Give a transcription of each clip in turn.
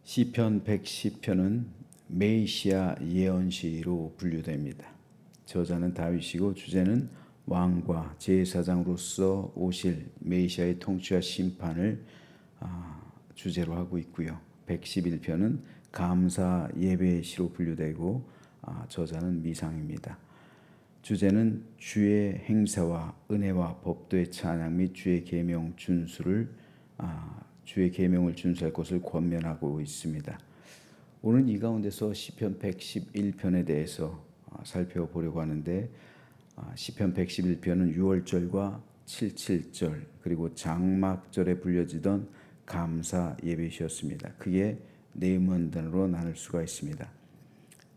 시편 110편은 메시아 예언시로 분류됩니다. 저자는 다윗이고 주제는 왕과 제사장으로서 오실 메시아의 통치와 심판을 주제로 하고 있고요. 111편은 감사 예배의 시로 분류되고 저자는 미상입니다. 주제는 주의 행사와 은혜와 법도의 찬양 및 주의 계명 준수를 주의 계명을 준수할 것을 권면하고 있습니다. 오늘 이 가운데서 시편 111편에 대해서 살펴보려고 하는데 시편 111편은 6월절과 77절 그리고 장막절에 불려지던 감사 예배시였습니다. 그게 네 문단으로 나눌 수가 있습니다.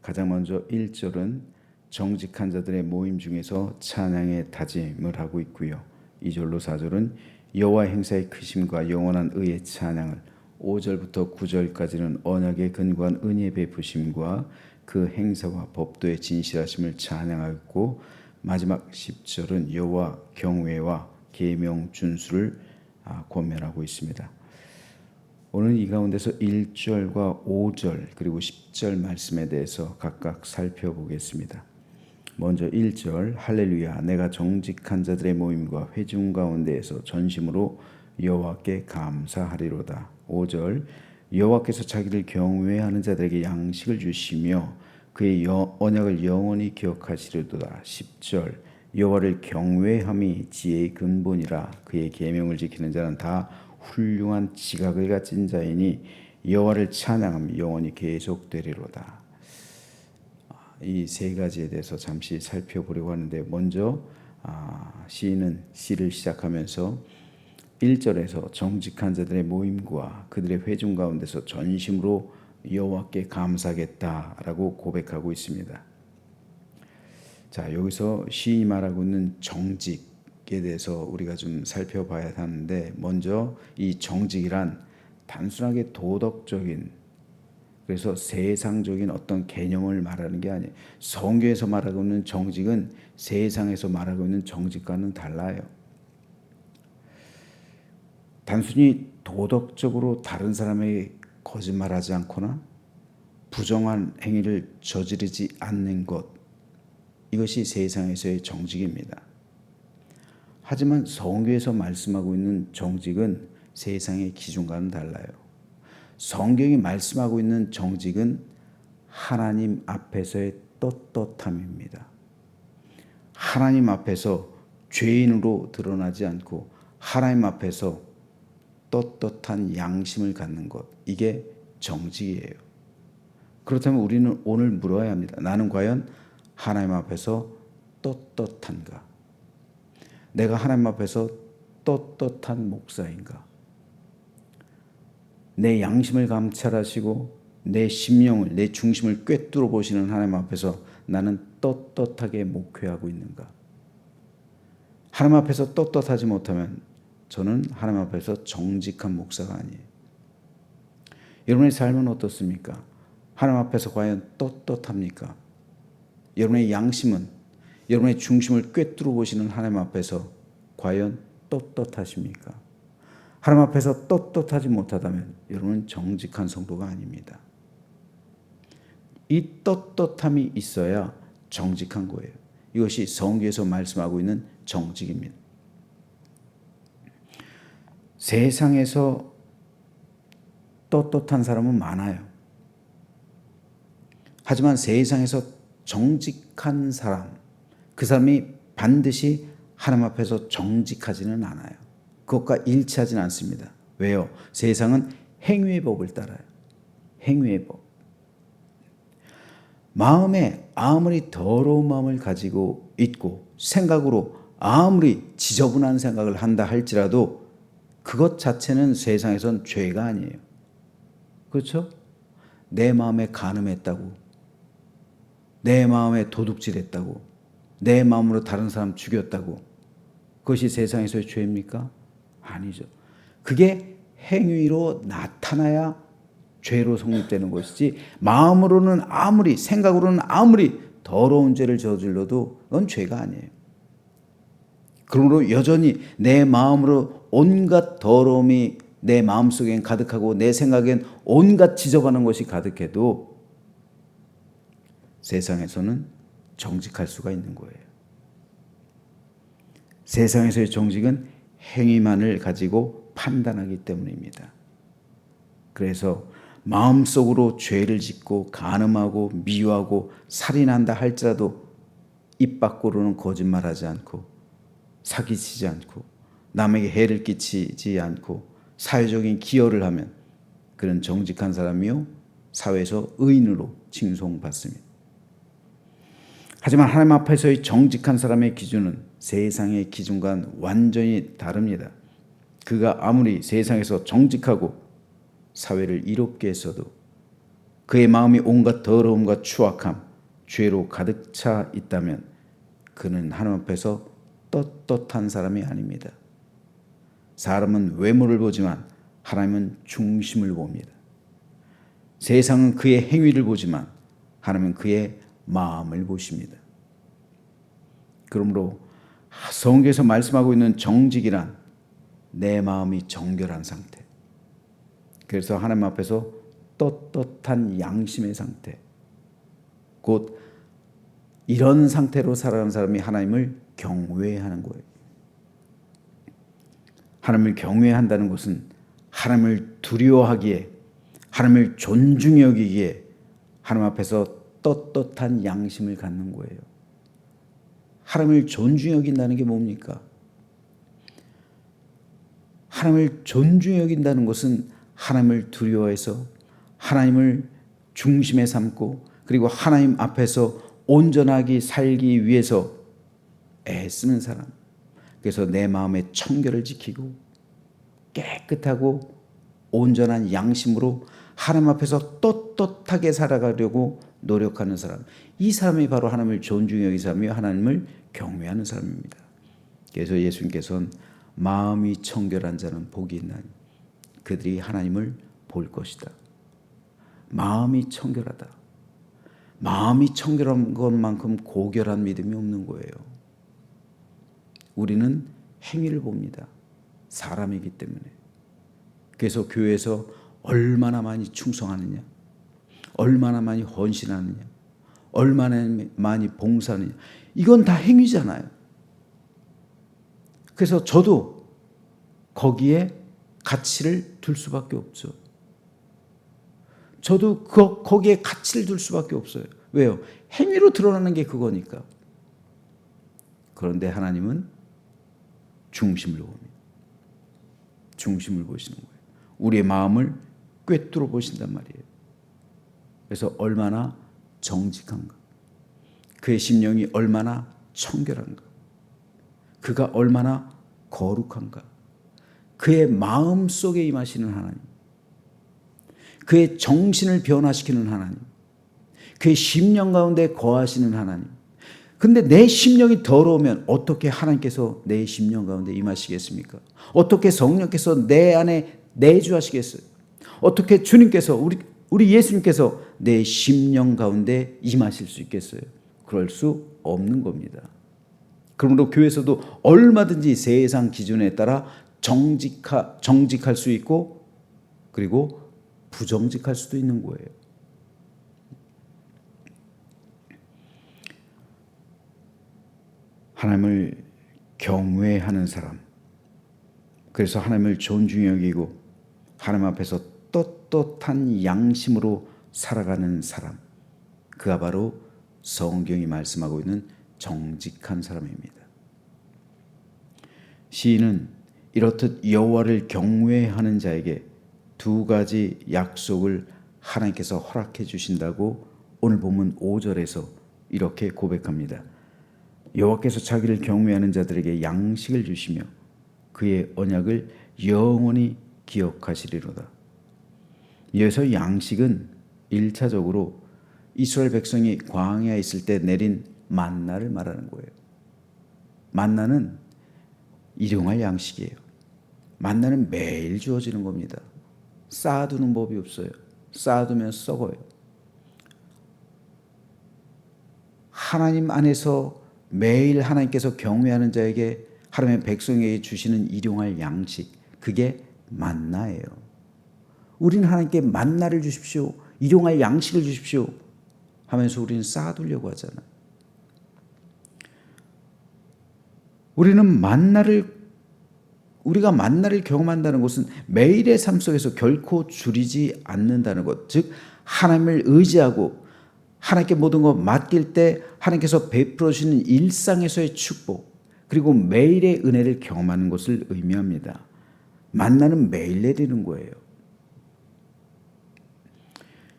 가장 먼저 1절은 정직한 자들의 모임 중에서 찬양의 다짐을 하고 있고요. 2절로 4절은 여호와 행사의 크심과 영원한 의의 찬양을, 5절부터 9절까지는 언약에 근거한 은혜의 베푸심과 그 행사와 법도의 진실하심을 찬양하고, 마지막 10절은 여호와 경외와 계명 준수를 권면하고 있습니다. 오늘 이 가운데서 1절과 5절 그리고 10절 말씀에 대해서 각각 살펴보겠습니다. 먼저 1절 할렐루야 내가 정직한 자들의 모임과 회중 가운데에서 전심으로 여호와께 감사하리로다. 5절 여호와께서 자기를 경외하는 자들에게 양식을 주시며 그의 언약을 영원히 기억하시리로다. 10절 여호와를 경외함이 지혜의 근본이라 그의 계명을 지키는 자는 다 훌륭한 지각을 가진 자이니 여호와를 찬양함이 영원히 계속되리로다. 이 세 가지에 대해서 잠시 살펴보려고 하는데, 먼저 시인은 시를 시작하면서 1절에서 정직한 자들의 모임과 그들의 회중 가운데서 전심으로 여호와께 감사하겠다라고 고백하고 있습니다. 자, 여기서 시인이 말하고 있는 정직에 대해서 우리가 좀 살펴봐야 하는데, 먼저 이 정직이란 단순하게 도덕적인, 그래서 세상적인 어떤 개념을 말하는 게 아니에요. 성경에서 말하고 있는 정직은 세상에서 말하고 있는 정직과는 달라요. 단순히 도덕적으로 다른 사람에게 거짓말하지 않거나 부정한 행위를 저지르지 않는 것, 이것이 세상에서의 정직입니다. 하지만 성경에서 말씀하고 있는 정직은 세상의 기준과는 달라요. 성경이 말씀하고 있는 정직은 하나님 앞에서의 떳떳함입니다. 하나님 앞에서 죄인으로 드러나지 않고 하나님 앞에서 떳떳한 양심을 갖는 것, 이게 정직이에요. 그렇다면 우리는 오늘 물어야 합니다. 나는 과연 하나님 앞에서 떳떳한가? 내가 하나님 앞에서 떳떳한 목사인가? 내 양심을 감찰하시고 내 심령을, 내 중심을 꿰뚫어 보시는 하나님 앞에서 나는 떳떳하게 목회하고 있는가? 하나님 앞에서 떳떳하지 못하면 저는 하나님 앞에서 정직한 목사가 아니에요. 여러분의 삶은 어떻습니까? 하나님 앞에서 과연 떳떳합니까? 여러분의 양심은, 여러분의 중심을 꿰뚫어 보시는 하나님 앞에서 과연 떳떳하십니까? 하나님 앞에서 떳떳하지 못하다면 여러분은 정직한 성도가 아닙니다. 이 떳떳함이 있어야 정직한 거예요. 이것이 성경에서 말씀하고 있는 정직입니다. 세상에서 떳떳한 사람은 많아요. 하지만 세상에서 정직한 사람, 그 사람이 반드시 하나님 앞에서 정직하지는 않아요. 그것과 일치하지는 않습니다. 왜요? 세상은 행위의 법을 따라요. 행위의 법. 마음에 아무리 더러운 마음을 가지고 있고 생각으로 아무리 지저분한 생각을 한다 할지라도 그것 자체는 세상에선 죄가 아니에요. 그렇죠? 내 마음에 간음했다고, 내 마음에 도둑질했다고, 내 마음으로 다른 사람 죽였다고, 그것이 세상에서의 죄입니까? 아니죠. 그게 행위로 나타나야 죄로 성립되는 것이지, 마음으로는 아무리, 생각으로는 아무리 더러운 죄를 저질러도 그건 죄가 아니에요. 그러므로 여전히 내 마음으로 온갖 더러움이 내 마음속엔 가득하고 내 생각엔 온갖 지저분한 것이 가득해도 세상에서는 정직할 수가 있는 거예요. 세상에서의 정직은 행위만을 가지고 판단하기 때문입니다. 그래서 마음속으로 죄를 짓고 간음하고 미워하고 살인한다 할지라도 입 밖으로는 거짓말하지 않고 사기치지 않고 남에게 해를 끼치지 않고 사회적인 기여를 하면 그는 정직한 사람이요 사회에서 의인으로 칭송받습니다. 하지만 하나님 앞에서의 정직한 사람의 기준은 세상의 기준과는 완전히 다릅니다. 그가 아무리 세상에서 정직하고 사회를 이롭게 했어도 그의 마음이 온갖 더러움과 추악함, 죄로 가득 차 있다면 그는 하나님 앞에서 떳떳한 사람이 아닙니다. 사람은 외모를 보지만 하나님은 중심을 봅니다. 세상은 그의 행위를 보지만 하나님은 그의 마음을 보십니다. 그러므로 성경에서 말씀하고 있는 정직이란 내 마음이 정결한 상태, 그래서 하나님 앞에서 떳떳한 양심의 상태, 곧 이런 상태로 살아가는 사람이 하나님을 경외하는 거예요. 하나님을 경외한다는 것은 하나님을 두려워하기에, 하나님을 존중히 여기기에 하나님 앞에서 떳떳한 양심을 갖는 거예요. 하나님을 존중히 여긴다는 게 뭡니까? 하나님을 존중히 여긴다는 것은 하나님을 두려워해서 하나님을 중심에 삼고 그리고 하나님 앞에서 온전하게 살기 위해서 애쓰는 사람. 그래서 내 마음의 청결을 지키고 깨끗하고 온전한 양심으로 하나님 앞에서 떳떳하게 살아가려고 노력하는 사람. 이 사람이 바로 하나님을 존중히 여기는 사람이요 하나님을 경외하는 사람입니다. 그래서 예수님께서는 마음이 청결한 자는 복이 있나니 그들이 하나님을 볼 것이다. 마음이 청결하다. 마음이 청결한 것만큼 고결한 믿음이 없는 거예요. 우리는 행위를 봅니다. 사람이기 때문에. 그래서 교회에서 얼마나 많이 충성하느냐, 얼마나 많이 헌신하느냐, 얼마나 많이 봉사하느냐, 이건 다 행위잖아요. 그래서 저도 거기에 가치를 둘 수밖에 없죠. 저도 거기에 가치를 둘 수밖에 없어요. 왜요? 행위로 드러나는 게 그거니까. 그런데 하나님은 중심을 봅니다. 중심을 보시는 거예요. 우리의 마음을 꿰뚫어 보신단 말이에요. 그래서 얼마나 정직한가, 그의 심령이 얼마나 청결한가, 그가 얼마나 거룩한가, 그의 마음 속에 임하시는 하나님, 그의 정신을 변화시키는 하나님, 그의 심령 가운데 거하시는 하나님. 근데 내 심령이 더러우면 어떻게 하나님께서 내 심령 가운데 임하시겠습니까? 어떻게 성령께서 내 안에 내주하시겠어요? 어떻게 주님께서 우리 예수님께서 내 심령 가운데 임하실 수 있겠어요? 그럴 수 없는 겁니다. 그러므로 교회에서도 얼마든지 세상 기준에 따라 정직할 수 있고 그리고 부정직할 수도 있는 거예요. 하나님을 경외하는 사람, 그래서 하나님을 존중히 여기고 하나님 앞에서 떳떳한 양심으로 살아가는 사람, 그가 바로 성경이 말씀하고 있는 정직한 사람입니다. 시인은 이렇듯 여호와를 경외하는 자에게 두 가지 약속을 하나님께서 허락해 주신다고 오늘 본문 5절에서 이렇게 고백합니다. 여호와께서 자기를 경외하는 자들에게 양식을 주시며 그의 언약을 영원히 기억하시리로다. 여기서 양식은 1차적으로 이스라엘 백성이 광야에 있을 때 내린 만나를 말하는 거예요. 만나는 일용할 양식이에요. 만나는 매일 주어지는 겁니다. 쌓아두는 법이 없어요. 쌓아두면 썩어요. 하나님 안에서 매일 하나님께서 경외하는 자에게 하나님의 백성에게 주시는 일용할 양식, 그게 만나예요. 우리는 하나님께 만나를 주십시오, 일용할 양식을 주십시오 하면서 우리는 쌓아두려고 하잖아요. 우리가 만나를 경험한다는 것은 매일의 삶 속에서 결코 줄이지 않는다는 것, 즉 하나님을 의지하고 하나님께 모든 것 맡길 때 하나님께서 베풀어 주시는 일상에서의 축복, 그리고 매일의 은혜를 경험하는 것을 의미합니다. 만나는 매일 내리는 거예요.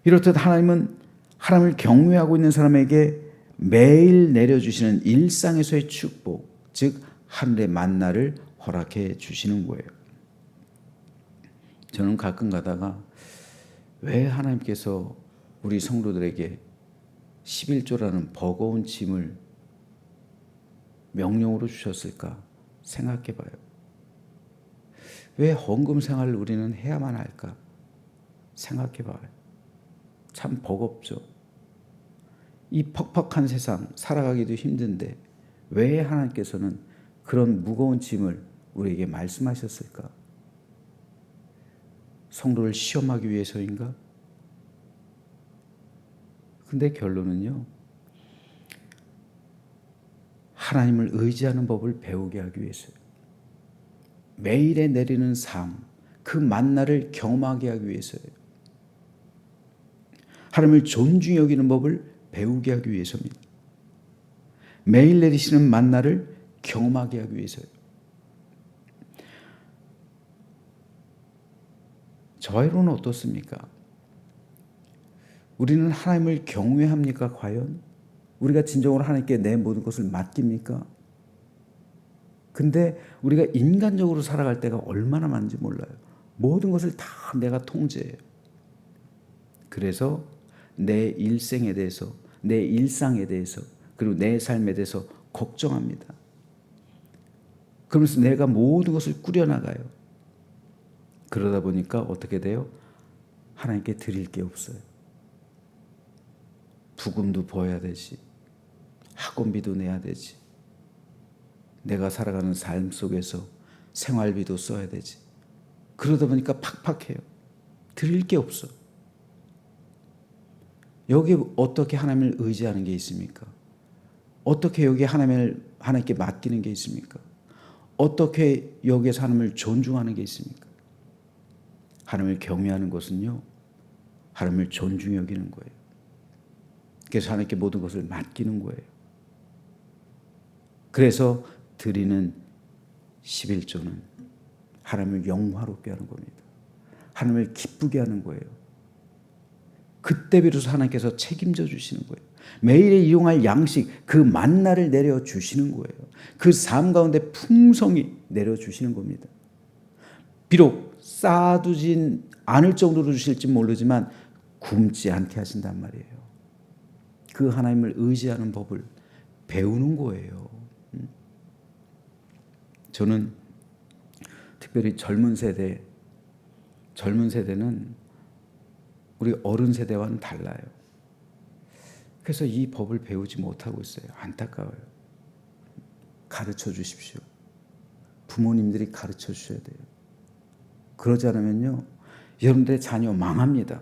이렇듯 하나님은 하나님을 경외하고 있는 사람에게 매일 내려주시는 일상에서의 축복, 즉 하늘의 만나를 허락해 주시는 거예요. 저는 가끔 가다가 왜 하나님께서 우리 성도들에게 11조라는 버거운 짐을 명령으로 주셨을까 생각해 봐요. 왜 헌금 생활을 우리는 해야만 할까 생각해 봐요. 참 버겁죠. 이 퍽퍽한 세상 살아가기도 힘든데 왜 하나님께서는 그런 무거운 짐을 우리에게 말씀하셨을까? 성도를 시험하기 위해서인가? 근데 결론은요, 하나님을 의지하는 법을 배우게 하기 위해서요. 매일에 내리는 삶, 그 만나를 경험하게 하기 위해서요. 하나님을 존중히 여기는 법을 배우게 하기 위해서입니다. 매일 내리시는 만나를 경험하게 하기 위해서요. 저희로는 어떻습니까? 우리는 하나님을 경외합니까? 과연? 우리가 진정으로 하나님께 내 모든 것을 맡깁니까? 근데 우리가 인간적으로 살아갈 때가 얼마나 많은지 몰라요. 모든 것을 다 내가 통제해요. 그래서 내 일생에 대해서, 내 일상에 대해서, 그리고 내 삶에 대해서 걱정합니다. 그러면서 내가 모든 것을 꾸려나가요. 그러다 보니까 어떻게 돼요? 하나님께 드릴 게 없어요. 부금도 부어야 되지, 학원비도 내야 되지, 내가 살아가는 삶 속에서 생활비도 써야 되지. 그러다 보니까 팍팍해요. 드릴 게 없어. 여기 어떻게 하나님을 의지하는 게 있습니까? 어떻게 여기 하나님께 맡기는 게 있습니까? 어떻게 여기에서 하나님을 존중하는 게 있습니까? 하나님을 경외하는 것은요, 하나님을 존중히 여기는 거예요. 그래서 하나님께 모든 것을 맡기는 거예요. 그래서 드리는 11조는 하나님을 영화롭게 하는 겁니다. 하나님을 기쁘게 하는 거예요. 그때 비로소 하나님께서 책임져 주시는 거예요. 매일에 이용할 양식, 그 만나를 내려주시는 거예요. 그 삶 가운데 풍성히 내려주시는 겁니다. 비록 쌓아두진 않을 정도로 주실지 모르지만 굶지 않게 하신단 말이에요. 그 하나님을 의지하는 법을 배우는 거예요. 저는 특별히 젊은 세대는 우리 어른 세대와는 달라요. 그래서 이 법을 배우지 못하고 있어요. 안타까워요. 가르쳐 주십시오. 부모님들이 가르쳐 주셔야 돼요. 그러지 않으면요, 여러분들의 자녀 망합니다.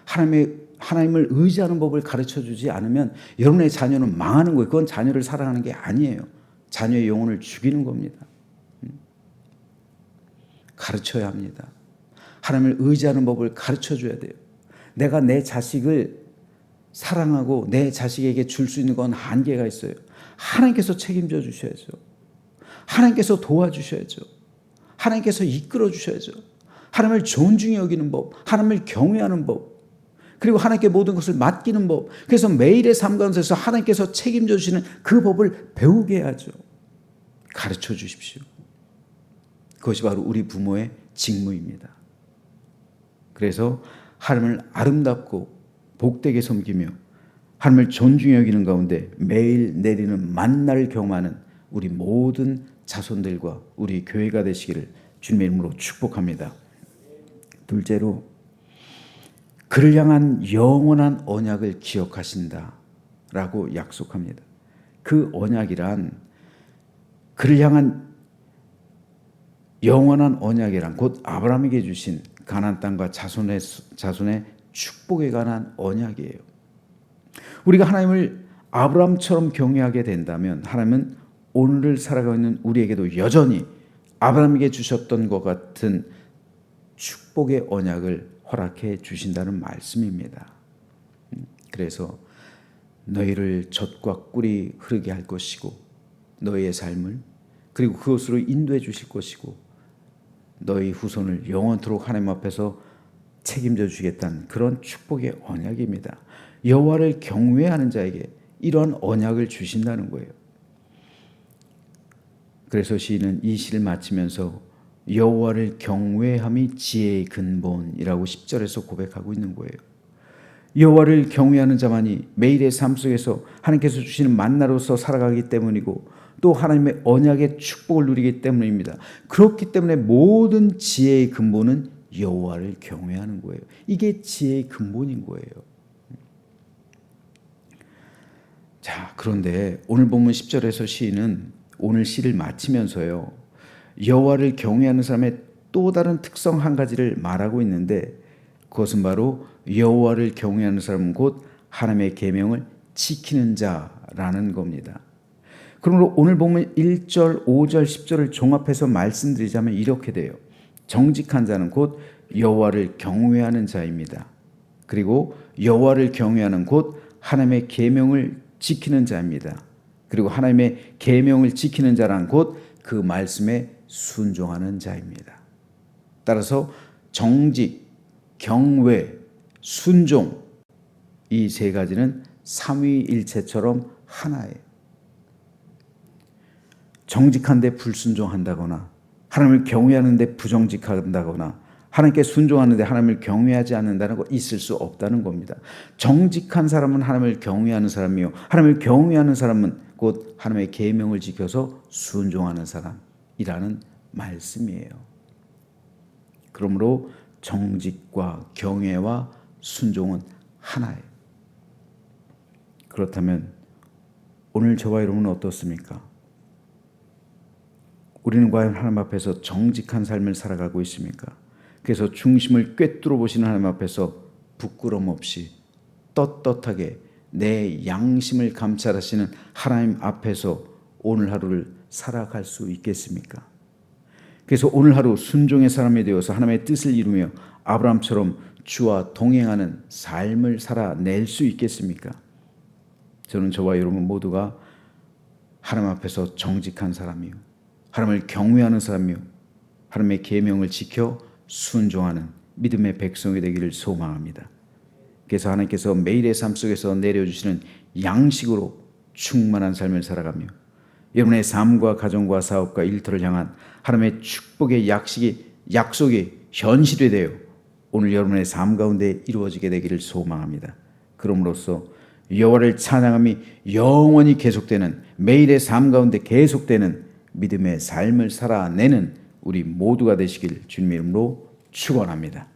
하나님을 의지하는 법을 가르쳐 주지 않으면 여러분의 자녀는 망하는 거예요. 그건 자녀를 사랑하는 게 아니에요. 자녀의 영혼을 죽이는 겁니다. 가르쳐야 합니다. 하나님을 의지하는 법을 가르쳐 줘야 돼요. 내가 내 자식을 사랑하고 내 자식에게 줄 수 있는 건 한계가 있어요. 하나님께서 책임져 주셔야죠. 하나님께서 도와주셔야죠. 하나님께서 이끌어 주셔야죠. 하나님을 존중히 여기는 법, 하나님을 경외하는 법, 그리고 하나님께 모든 것을 맡기는 법. 그래서 매일의 삶 가운데서 하나님께서 책임져 주시는 그 법을 배우게 해야죠. 가르쳐 주십시오. 그것이 바로 우리 부모의 직무입니다. 그래서 하나님을 아름답고 복되게 섬기며 하나님을 존중히 여기는 가운데 매일 내리는 만나를 경험하는 우리 모든 자손들과 우리 교회가 되시기를 주님의 이름으로 축복합니다. 둘째로, 그를 향한 영원한 언약을 기억하신다라고 약속합니다. 그 언약이란 그를 향한 영원한 언약이란 곧 아브라함에게 주신 가나안 땅과 자손의 축복에 관한 언약이에요. 우리가 하나님을 아브라함처럼 경외하게 된다면 하나님은 오늘을 살아가고 있는 우리에게도 여전히 아브라함에게 주셨던 것 같은 축복의 언약을 허락해 주신다는 말씀입니다. 그래서 너희를 젖과 꿀이 흐르게 할 것이고 너희의 삶을 그리고 그것으로 인도해 주실 것이고 너희 후손을 영원토록 하나님 앞에서 책임져 주겠다는 그런 축복의 언약입니다. 여호와를 경외하는 자에게 이러한 언약을 주신다는 거예요. 그래서 시인은 이 시를 마치면서 여호와를 경외함이 지혜의 근본이라고 10절에서 고백하고 있는 거예요. 여호와를 경외하는 자만이 매일의 삶 속에서 하나님께서 주시는 만나로서 살아가기 때문이고 또 하나님의 언약의 축복을 누리기 때문입니다. 그렇기 때문에 모든 지혜의 근본은 여호와를 경외하는 거예요. 이게 지혜의 근본인 거예요. 자, 그런데 오늘 본문 10절에서 시인은 오늘 시를 마치면서요, 여호와를 경외하는 사람의 또 다른 특성 한 가지를 말하고 있는데 그것은 바로 여호와를 경외하는 사람은 곧 하나님의 계명을 지키는 자라는 겁니다. 그러므로 오늘 보면 1절, 5절, 10절을 종합해서 말씀드리자면 이렇게 돼요. 정직한 자는 곧 여호와를 경외하는 자입니다. 그리고 여호와를 경외하는 곧 하나님의 계명을 지키는 자입니다. 그리고 하나님의 계명을 지키는 자란 곧 그 말씀에 순종하는 자입니다. 따라서 정직, 경외, 순종 이 세 가지는 삼위일체처럼 하나예요. 정직한데 불순종한다거나 하나님을 경외하는데 부정직한다거나 하나님께 순종하는데 하나님을 경외하지 않는다는 거 있을 수 없다는 겁니다. 정직한 사람은 하나님을 경외하는 사람이요 하나님을 경외하는 사람은 곧 하나님의 계명을 지켜서 순종하는 사람이라는 말씀이에요. 그러므로 정직과 경외와 순종은 하나예요. 그렇다면 오늘 저와 여러분은 어떻습니까? 우리는 과연 하나님 앞에서 정직한 삶을 살아가고 있습니까? 그래서 중심을 꿰뚫어 보시는 하나님 앞에서 부끄럼 없이 떳떳하게 내 양심을 감찰하시는 하나님 앞에서 오늘 하루를 살아갈 수 있겠습니까? 그래서 오늘 하루 순종의 사람이 되어서 하나님의 뜻을 이루며 아브라함처럼 주와 동행하는 삶을 살아낼 수 있겠습니까? 저는 저와 여러분 모두가 하나님 앞에서 정직한 사람이요 하나님을 경외하는 사람이요 하나님의 계명을 지켜 순종하는 믿음의 백성이 되기를 소망합니다. 그래서 하나님께서 매일의 삶 속에서 내려주시는 양식으로 충만한 삶을 살아가며 여러분의 삶과 가정과 사업과 일터를 향한 하나님의 축복의 약속이 현실이 되어 오늘 여러분의 삶 가운데 이루어지게 되기를 소망합니다. 그럼으로써 여호와를 찬양함이 영원히 계속되는 매일의 삶 가운데 계속되는 믿음의 삶을 살아내는 우리 모두가 되시길 주님의 이름으로 축원합니다.